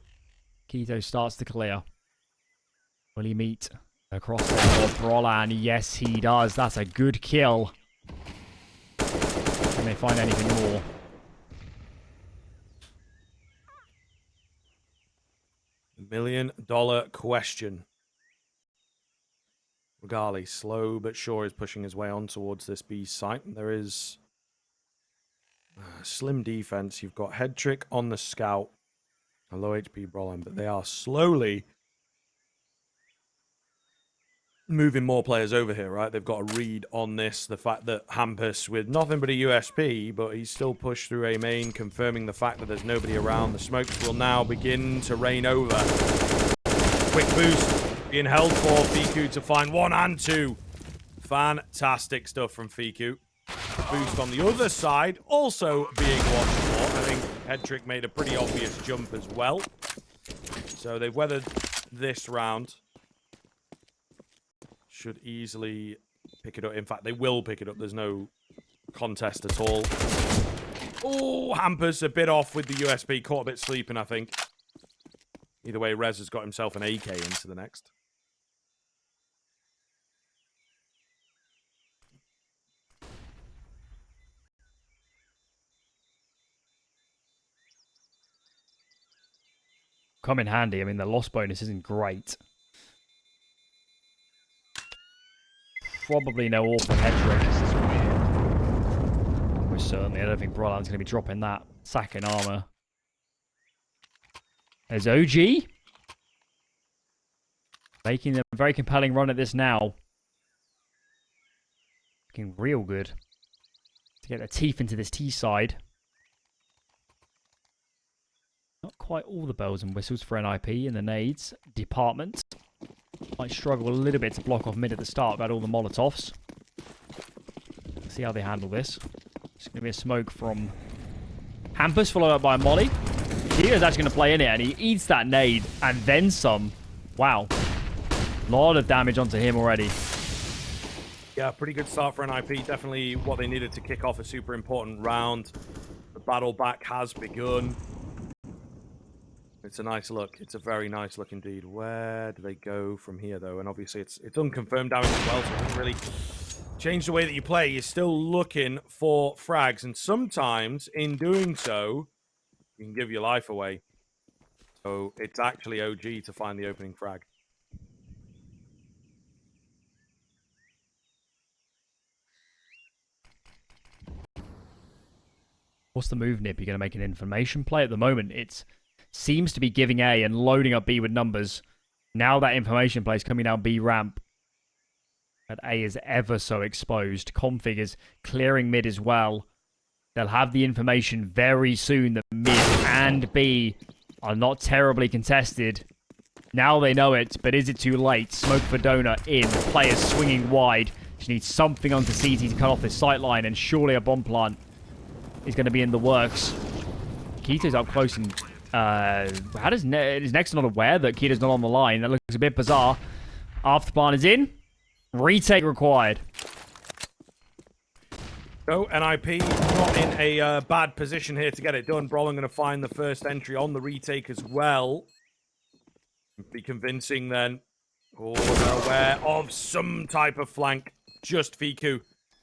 Speaker 1: Keto starts to clear. Will he meet across the board Brolan? Yes, he does. That's a good kill. Can they find anything more?
Speaker 2: $1 million question. Regali, slow but sure, is pushing his way on towards this B site. There is slim defense. You've got head trick on the scout, a low HP Brolan, but they are slowly moving more players over here, right? They've got a read on this. The fact that Hampus, with nothing but a USP, but he's still pushed through A main, confirming the fact that there's nobody around. The smokes will now begin to rain over. Quick boost being held for Fiku to find 1 and 2. Fantastic stuff from Fiku. Boost on the other side also being watched for. I think Headtrick made a pretty obvious jump as well. So they've weathered this round. Should easily pick it up. In fact, they will pick it up. There's no contest at all. Oh, Hampus a bit off with the USP. Caught a bit sleeping, I think. Either way, Rez has got himself an AK into the next.
Speaker 1: Come in handy. I mean, the loss bonus isn't great. Probably no AWP from Headtrick. Almost certainly. I don't think Brolan's going to be dropping that. Sacking armor. There's OG. Making a very compelling run at this now. Looking real good. To get their teeth into this T side. Not quite all the bells and whistles for NiP in the nades department. Might struggle a little bit to block off mid at the start about all the Molotovs. See how they handle this. It's going to be a smoke from Hampus, followed up by a Molly. Kira's actually going to play in it, and he eats that nade, and then some. Wow. A lot of damage onto him already.
Speaker 2: Yeah, pretty good start for NiP. Definitely what they needed to kick off a super important round. The battle back has begun. It's a nice look. It's a very nice look indeed. Where do they go from here, though? And obviously, it's unconfirmed damage as well, so it doesn't really change the way that you play. You're still looking for frags, and sometimes, in doing so, you can give your life away. So it's actually OG to find the opening frag.
Speaker 1: What's the move, NiP? You're going to make an information play? At the moment, it seems to be giving A and loading up B with numbers. Now that information play is coming down B ramp. But A is ever so exposed. Config is clearing mid as well. They'll have the information very soon that mid and B are not terribly contested. Now they know it, but is it too late? Smoke for Donut in. Players swinging wide. She needs something onto CT to cut off this sight line, and surely a bomb plant is going to be in the works. Kito's up close, and how does is Next not aware that Kito's not on the line? That looks a bit bizarre. After plant is in. Retake required.
Speaker 2: So NiP not in a bad position here to get it done. Brolin going to find the first entry on the retake as well. Be convincing then. Oh, they're aware of some type of flank. Just Fiku.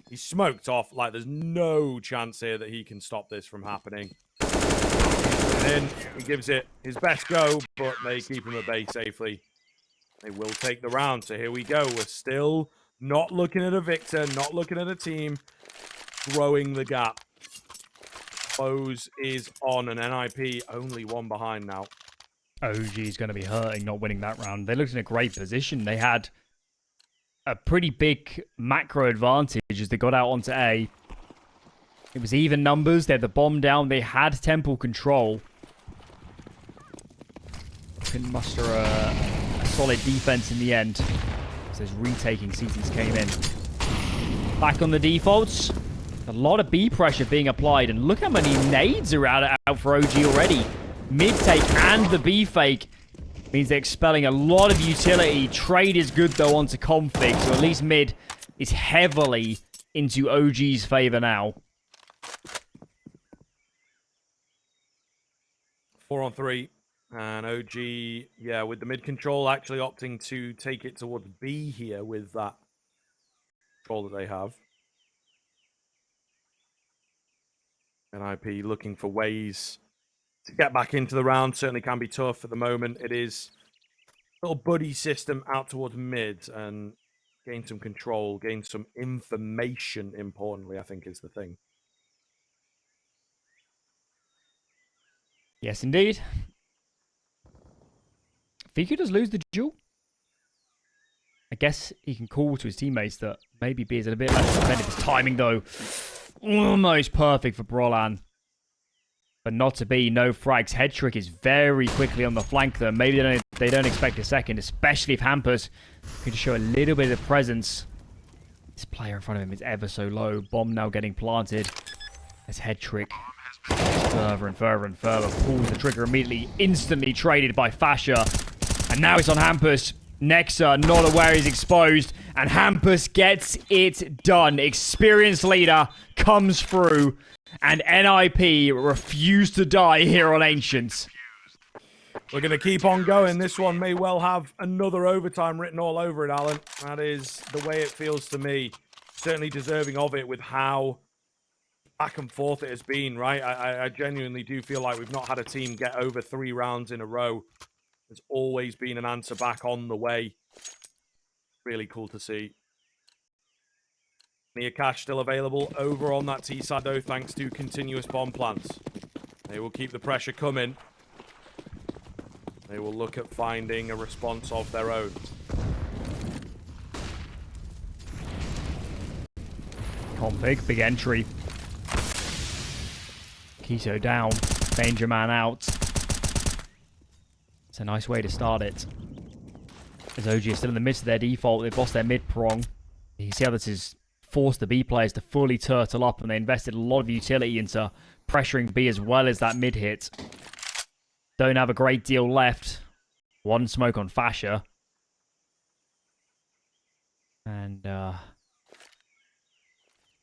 Speaker 2: He's smoked off. Like, there's no chance here that he can stop this from happening. And then he gives it his best go, but they keep him at bay safely. They will take the round. So here we go. We're still not looking at a victor, not looking at a team. Growing the gap. Close is on, and NiP only one behind now.
Speaker 1: OG is going to be hurting not winning that round. They looked in a great position. They had a pretty big macro advantage as they got out onto A. It was even numbers. They had the bomb down. They had temple control. Couldn't muster a solid defense in the end. So those retaking CTs came in. Back on the defaults. A lot of B pressure being applied. And look how many nades are out for OG already. Mid-take and the B fake means they're expelling a lot of utility. Trade is good, though, onto config. So at least mid is heavily into OG's favor now.
Speaker 2: 4-on-3. And OG, yeah, with the mid control, actually opting to take it towards B here with that control that they have. NiP looking for ways to get back into the round. Certainly can be tough at the moment. It is a little buddy system out towards mid and gain some control, gain some information, importantly, I think is the thing.
Speaker 1: Yes, indeed. Fiku does lose the duel. I guess he can call to his teammates that maybe B is a bit less defended. His timing, though, almost perfect for Brolan. But not to be. No frags. Head trick is very quickly on the flank, though. Maybe they don't expect a second, especially if Hampus could just show a little bit of presence. This player in front of him is ever so low. Bomb now getting planted. As head trick further and further and further. Pulls the trigger immediately. Instantly traded by Fasher. And now it's on Hampus. Nexa not aware he's exposed. And Hampus gets it done. Experienced leader comes through. And NiP refuse to die here on Ancients.
Speaker 2: We're going to keep on going. This one may well have another overtime written all over it, Alan. That is the way it feels to me. Certainly deserving of it with how back and forth it has been, right? I genuinely do feel like we've not had a team get over 3 rounds in a row. There's always been an answer back on the way. Really cool to see. Nia Cash still available over on that T side, though, thanks to continuous bomb plants. They will keep the pressure coming. They will look at finding a response of their own.
Speaker 1: Config, big entry. Kiso down. Danger man out. It's a nice way to start it. As OG is still in the midst of their default, they've lost their mid prong. You see how this is forced the B players to fully turtle up, and they invested a lot of utility into pressuring B as well as that mid hit. Don't have a great deal left. One smoke on Fasher. And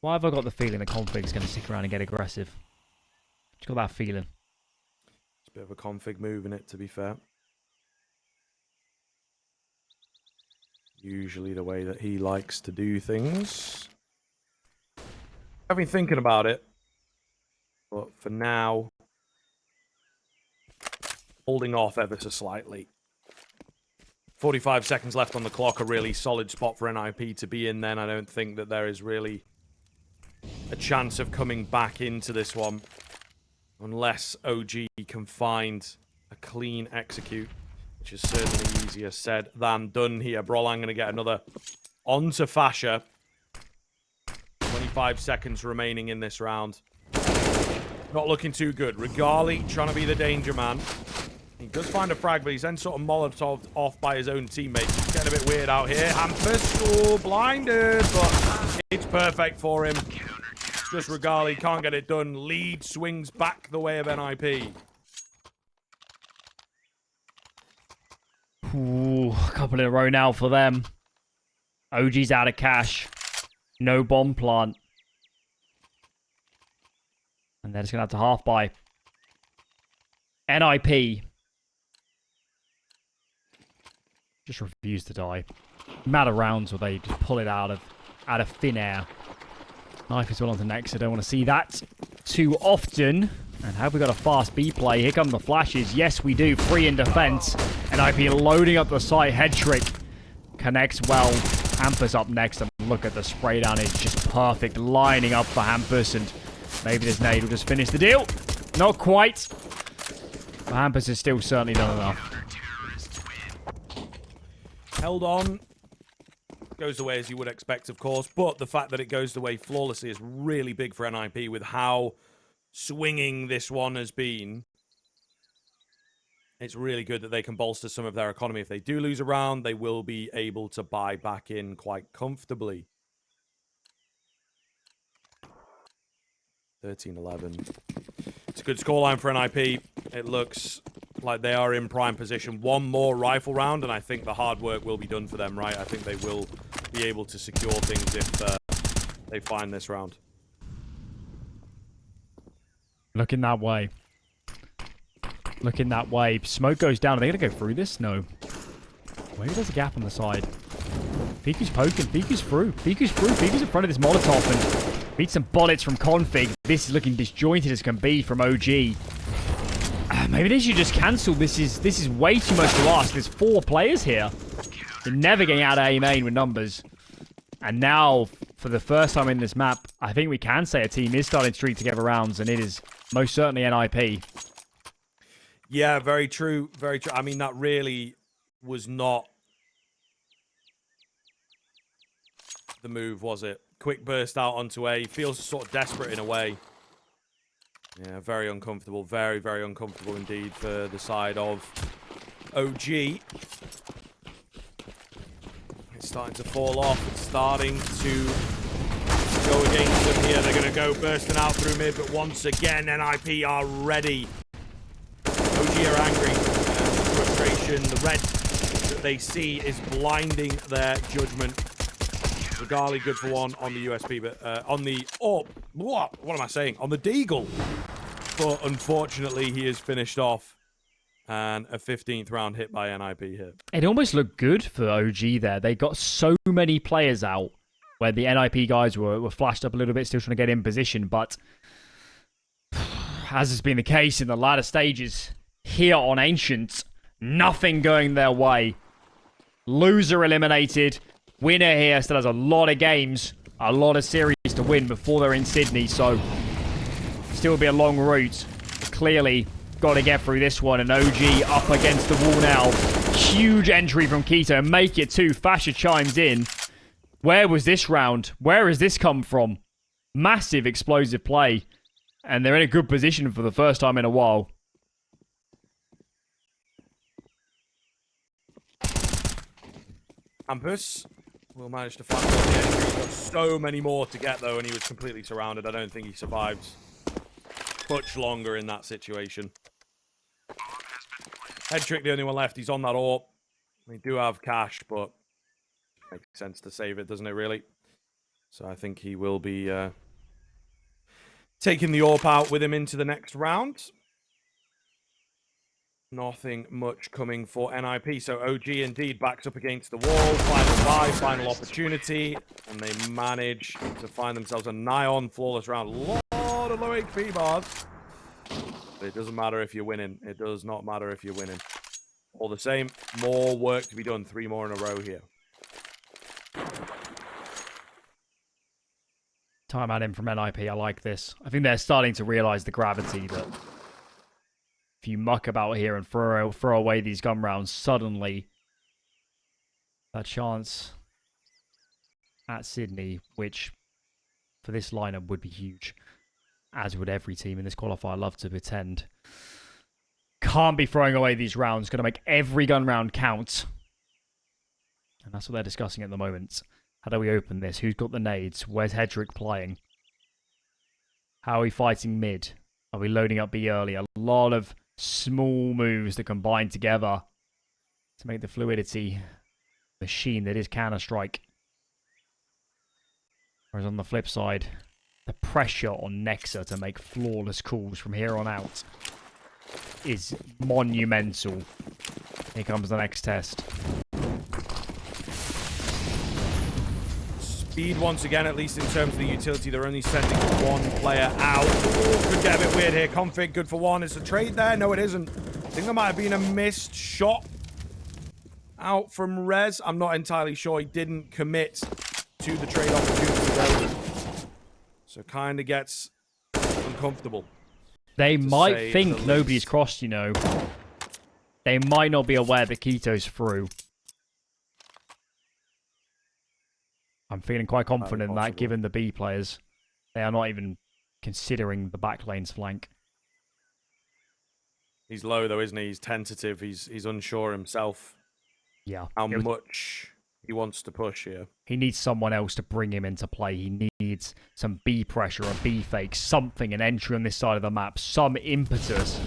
Speaker 1: why have I got the feeling the config's going to stick around and get aggressive? Just got that feeling.
Speaker 2: It's a bit of a config move in it, to be fair. Usually the way that he likes to do things. I've been thinking about it, but for now, holding off ever so slightly. 45 seconds left on the clock, a really solid spot for NiP to be in then. I don't think that there is really a chance of coming back into this one unless OG can find a clean execute, which is certainly easier said than done here. Brolan going to get another onto Fasher. 25 seconds remaining in this round. Not looking too good. Regali trying to be the danger man. He does find a frag, but he's then sort of molotoved off by his own teammates. It's getting a bit weird out here. Hampus, blinded, but it's perfect for him. Just Regali can't get it done. Lead swings back the way of NiP.
Speaker 1: Ooh, a couple in a row now for them. OG's out of cash. No bomb plant. And they're just going to have to half buy. NiP just refuse to die. Amount of rounds where they just pull it out of thin air. Knife is well on to next. I don't want to see that too often. And have we got a fast B play? Here come the flashes. Yes, we do. Free in defense. NiP loading up the site. Head trick connects well. Hampus up next. And look at the spray down. It's just perfect. Lining up for Hampus. And maybe this nade will just finish the deal. Not quite. But Hampus has still certainly done enough.
Speaker 2: Held on. Goes the way as you would expect, of course. But the fact that it goes the way flawlessly is really big for NiP with how swinging this one has been. It's really good that they can bolster some of their economy. If they do lose a round, they will be able to buy back in quite comfortably. 13-11. It's a good scoreline for NiP. It looks like they are in prime position. One more rifle round, and I think the hard work will be done for them, right? I think they will be able to secure things if they find this round.
Speaker 1: Looking that way. Looking that way. Smoke goes down. Are they going to go through this? No. Maybe there's a gap on the side. Piku's poking. Piku's through. Piku's through. Piku's in front of this Molotov and beats some bullets from Config. This is looking disjointed as can be from OG. Maybe they should just cancel. This is way too much to ask. There's 4 players here. They're never getting out of A main with numbers. And now, for the first time in this map, I think we can say a team is starting to string together rounds, and it is most certainly NiP.
Speaker 2: Yeah, very true. Very true. I mean, that really was not the move, was it? Quick burst out onto A. Feels sort of desperate in a way. Yeah, very uncomfortable. Very, very uncomfortable indeed for the side of OG. It's starting to fall off. It's starting to go against them here. They're going to go bursting out through mid, but once again, NiP are ready. OG are angry. The frustration, the red that they see is blinding their judgment. Regali good for one on the USP, but on the... Oh, what am I saying? On the Deagle. But unfortunately, he is finished off. And a 15th round hit by NiP here.
Speaker 1: It almost looked good for OG there. They got so many players out where the NiP guys were flashed up a little bit, still trying to get in position. But as has been the case in the latter stages here on Ancient, nothing going their way. Loser eliminated. Winner here still has a lot of games, a lot of series to win before they're in Sydney. So still be a long route. Clearly got to get through this one, and OG up against the wall now. Huge entry from Keto. Make it two. Fasher chimes in. Where was this round? Where has this come from? Massive explosive play. And they're in a good position for the first time in a while.
Speaker 2: Campus will manage to find one here. He's got so many more to get, though, and he was completely surrounded. I don't think he survived much longer in that situation. Headtrick, the only one left. He's on that AWP. We do have cash, but makes sense to save it, doesn't it, really? So I think he will be taking the AWP out with him into the next round. Nothing much coming for NiP. So OG indeed backs up against the wall. Final buy, final opportunity. And they manage to find themselves a nigh-on flawless round. Lot of low HP bars. But it doesn't matter if you're winning. It does not matter if you're winning. All the same, more work to be done. 3 more in a row here.
Speaker 1: Time out in from NiP. I like this. I think they're starting to realize the gravity that if you muck about here and throw away these gun rounds, suddenly that chance at Sydney, which for this lineup would be huge, as would every team in this qualifier, love to pretend. Can't be throwing away these rounds. Going to make every gun round count. And that's what they're discussing at the moment. How do we open this? Who's got the nades? Where's Hedrick playing? How are we fighting mid? Are we loading up B early? A lot of small moves that combine together to make the fluidity machine that is Counter-Strike. Whereas on the flip side, the pressure on Nexa to make flawless calls from here on out is monumental. Here comes the next test.
Speaker 2: Speed once again, at least in terms of the utility. They're only sending one player out. Ooh, could get a bit weird here. Config, good for one. Is a trade there? No, it isn't. I think there might have been a missed shot out from Rez. I'm not entirely sure. He didn't commit to the trade opportunity, though. So kind of gets uncomfortable.
Speaker 1: They might think nobody's crossed, you know. They might not be aware that Keto's through. I'm feeling quite confident in that, given the B players. They are not even considering the back lane's flank.
Speaker 2: He's low, though, isn't he? He's tentative. He's unsure himself.
Speaker 1: Yeah.
Speaker 2: How much he wants to push here.
Speaker 1: He needs someone else to bring him into play. He needs some B pressure, a B fake, something, an entry on this side of the map, some impetus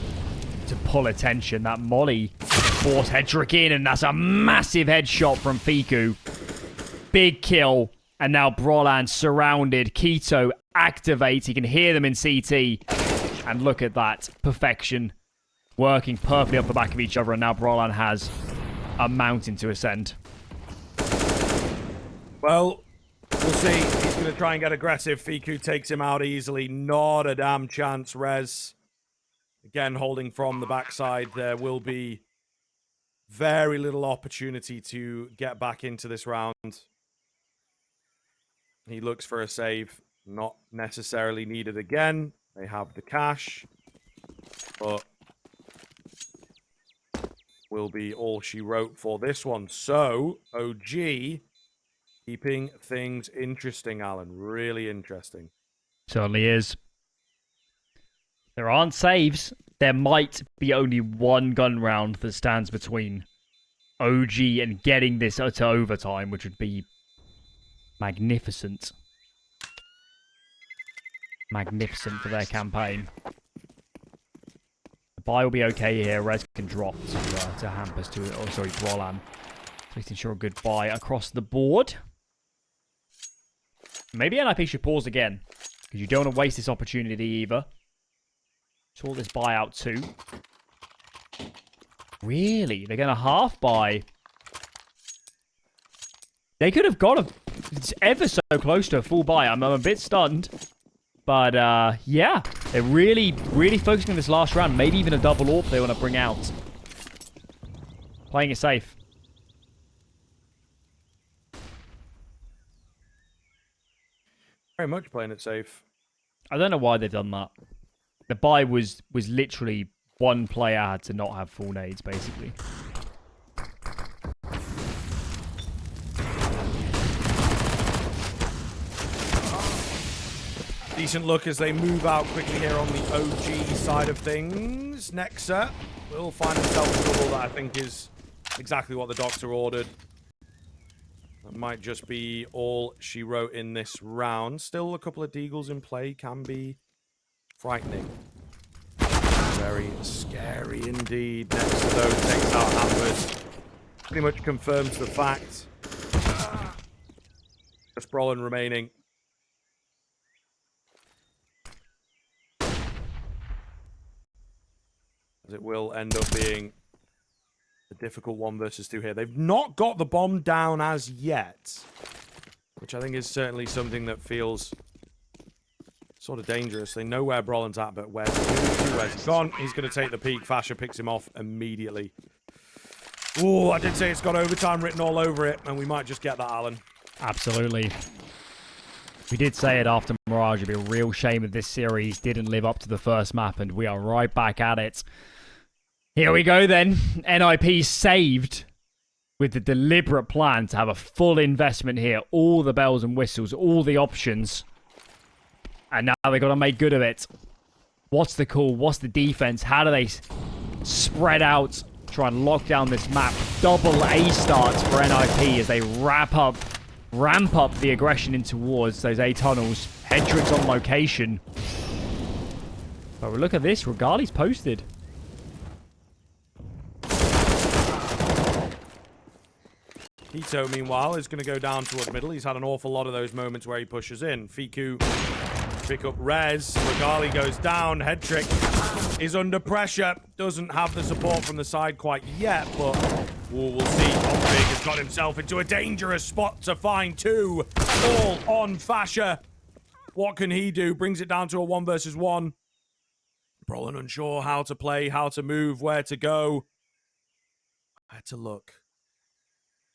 Speaker 1: to pull attention. That molly forced Hedrick in, and that's a massive headshot from Fiku. Big kill, and now Brolan surrounded. Keto activates. He can hear them in CT. And look at that. Perfection. Working perfectly off the back of each other, and now Brolan has a mountain to ascend.
Speaker 2: Well, we'll see. He's going to try and get aggressive. Fiku takes him out easily. Not a damn chance. Rez, again, holding from the backside. There will be very little opportunity to get back into this round. He looks for a save. Not necessarily needed again. They have the cash. But will be all she wrote for this one. So, OG Keeping things interesting, Alan. Really interesting.
Speaker 1: Certainly is. There aren't saves. There might be only one gun round that stands between OG and getting this to overtime, which would be magnificent. Magnificent for their campaign. The buy will be okay here. Res can drop to Hampus to, oh sorry, Brolan. So he's ensure a good buy across the board. Maybe NiP should pause again, because you don't want to waste this opportunity either. Sort this buy out too. Really? They're going to half buy. They could have got it's ever so close to a full buy. I'm a bit stunned. But, yeah. They're really, really focusing on this last round. Maybe even a double AWP they want to bring out. Playing it safe.
Speaker 2: Very much playing it safe.
Speaker 1: I don't know why they've done that. The buy was literally one player had to not have full nades, basically.
Speaker 2: Decent look as they move out quickly here on the OG side of things. Nexa will find himself a double that I think is exactly what the doctor ordered. That might just be all she wrote in this round. Still a couple of deagles in play can be frightening. Very scary indeed. Nexa though takes out Hampus. Pretty much confirms the fact. Just Brolin remaining. As it will end up being a difficult 1 versus 2 here. They've not got the bomb down as yet, which I think is certainly something that feels sort of dangerous. They know where Brolin's at, but where's he gone? He's going to take the peek. Fasher picks him off immediately. Oh, I did say it's got overtime written all over it, and we might just get that, Alan.
Speaker 1: Absolutely. We did say it after Mirage. It'd be a real shame if this series didn't live up to the first map, and we are right back at it. Here we go then. NiP saved with the deliberate plan to have a full investment here. All the bells and whistles, all the options. And now they've got to make good of it. What's the call? What's the defense? How do they spread out, try and lock down this map? Double A starts for NiP as they ramp up the aggression in towards those A tunnels. Hedrick's on location. But look at this. Regali's posted.
Speaker 2: Hito, meanwhile, is going to go down towards middle. He's had an awful lot of those moments where he pushes in. Fiku pick up Rez. Regali goes down. Hedrick is under pressure. Doesn't have the support from the side quite yet, but we'll see. Big has got himself into a dangerous spot to find two. All on Fasher. What can he do? Brings it down to a 1 versus 1. Brolin unsure how to play, how to move, where to go. Where to look.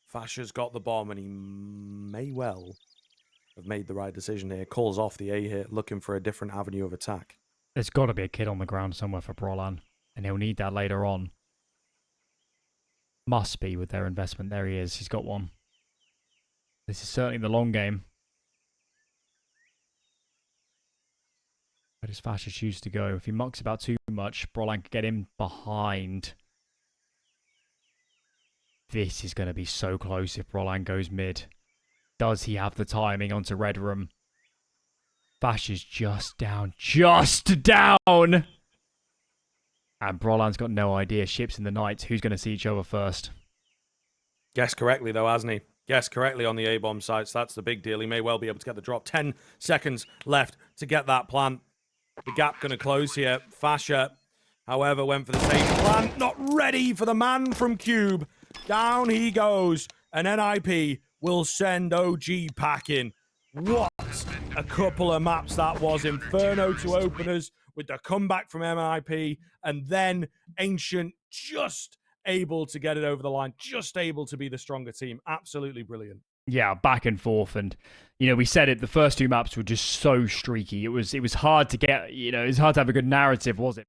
Speaker 2: Fasher's got the bomb, and he may well have made the right decision here. Calls off the A hit, looking for a different avenue of attack.
Speaker 1: There's got to be a kid on the ground somewhere for Brolan, and he'll need that later on. Must be with their investment. There he is. He's got one. This is certainly the long game. Where does Fasher choose to go? If he mucks about too much, Brolan could get him behind. This is going to be so close if Brolan goes mid. Does he have the timing onto Red Room? Fasher's just down. Just down! And Brolan's got no idea. Ships in the night. Who's going to see each other first?
Speaker 2: Guessed correctly, though, hasn't he? Guessed correctly on the A-bomb sites. That's the big deal. He may well be able to get the drop. 10 seconds left to get that plant. The gap going to close here. Fasher, however, went for the same plan. Not ready for the man from Cube. Down he goes. And NiP will send OG packing. What a couple of maps that was. Inferno to openers with the comeback from NiP. And then Ancient just able to get it over the line. Just able to be the stronger team. Absolutely brilliant.
Speaker 1: Yeah, back and forth. And, you know, we said it, the first two maps were just so streaky. It was hard to get, you know, it was hard to have a good narrative, was it?